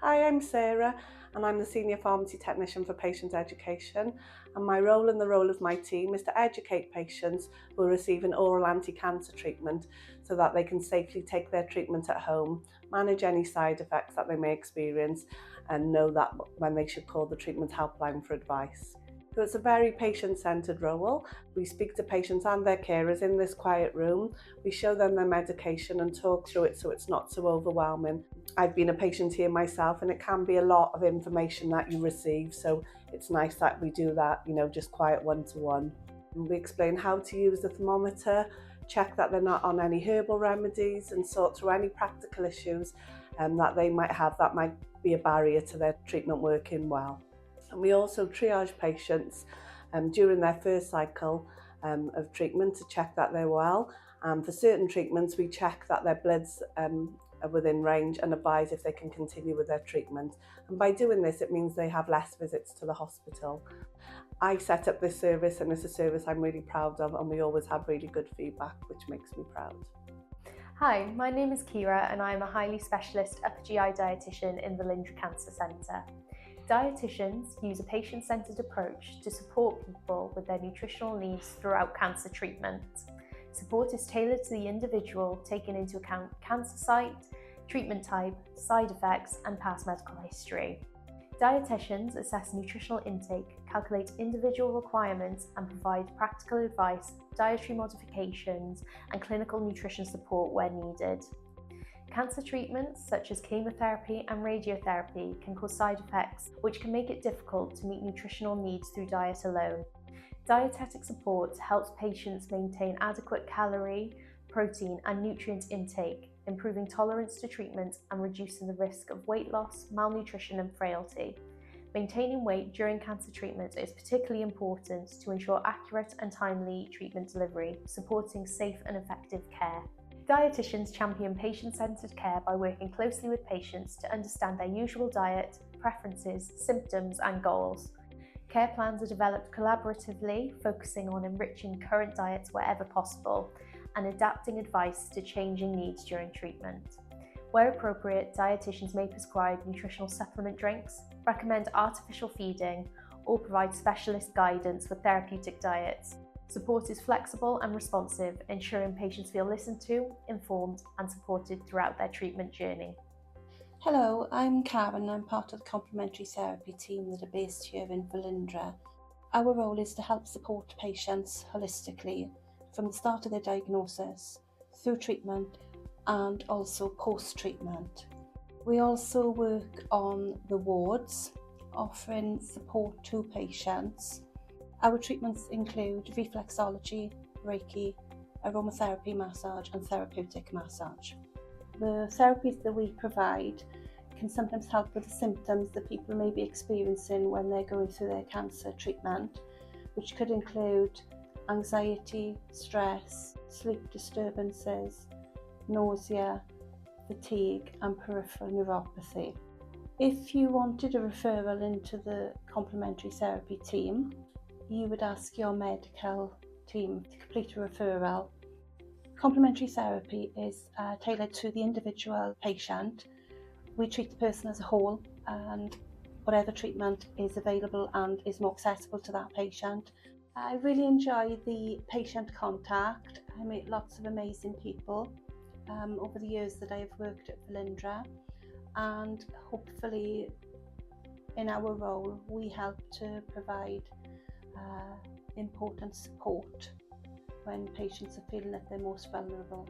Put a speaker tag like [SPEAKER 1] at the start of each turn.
[SPEAKER 1] Hi, I'm Sarah and I'm the Senior Pharmacy Technician for Patient Education, and my role and the role of my team is to educate patients who are receiving oral anti-cancer treatment so that they can safely take their treatment at home, manage any side effects that they may experience and know that when they should call the treatment helpline for advice. So it's a very patient-centred role. We speak to patients and their carers in this quiet room. We show them their medication and talk through it so it's not so overwhelming. I've been a patient here myself and it can be a lot of information that you receive, so it's nice that we do that, just quiet one-to-one. We explain how to use the thermometer, check that they're not on any herbal remedies and sort through any practical issues that they might have that might be a barrier to their treatment working well. And we also triage patients during their first cycle of treatment to check that they're well. For certain treatments, we check that their bloods are within range and advise if they can continue with their treatment. And by doing this, it means they have less visits to the hospital. I set up this service and it's a service I'm really proud of, and we always have really good feedback, which makes me proud.
[SPEAKER 2] Hi, my name is Kira and I am a highly specialist upper GI dietitian in Velindre Cancer Centre. Dietitians use a patient-centred approach to support people with their nutritional needs throughout cancer treatment. Support is tailored to the individual, taking into account cancer site, treatment type, side effects, and past medical history. Dietitians assess nutritional intake, calculate individual requirements, and provide practical advice, dietary modifications, and clinical nutrition support where needed. Cancer treatments such as chemotherapy and radiotherapy can cause side effects which can make it difficult to meet nutritional needs through diet alone. Dietetic support helps patients maintain adequate calorie, protein and nutrient intake, improving tolerance to treatment and reducing the risk of weight loss, malnutrition and frailty. Maintaining weight during cancer treatment is particularly important to ensure accurate and timely treatment delivery, supporting safe and effective care. Dietitians champion patient-centred care by working closely with patients to understand their usual diet, preferences, symptoms and goals. Care plans are developed collaboratively, focusing on enriching current diets wherever possible and adapting advice to changing needs during treatment. Where appropriate, dietitians may prescribe nutritional supplement drinks, recommend artificial feeding, or provide specialist guidance for therapeutic diets. Support is flexible and responsive, ensuring patients feel listened to, informed, and supported throughout their treatment journey.
[SPEAKER 3] Hello, I'm Karen. I'm part of the complementary therapy team that are based here in Velindre. Our role is to help support patients holistically from the start of their diagnosis, through treatment, and also post-treatment. We also work on the wards, offering support to patients. Our treatments include reflexology, Reiki, aromatherapy massage and therapeutic massage. The therapies that we provide can sometimes help with the symptoms that people may be experiencing when they're going through their cancer treatment, which could include anxiety, stress, sleep disturbances, nausea, fatigue and peripheral neuropathy. If you wanted a referral into the complementary therapy team, you would ask your medical team to complete a referral. Complementary therapy is tailored to the individual patient. We treat the person as a whole, and whatever treatment is available and is more accessible to that patient. I really enjoy the patient contact. I meet lots of amazing people over the years that I have worked at Velindre, and hopefully in our role we help to provide important support when patients are feeling at their most vulnerable.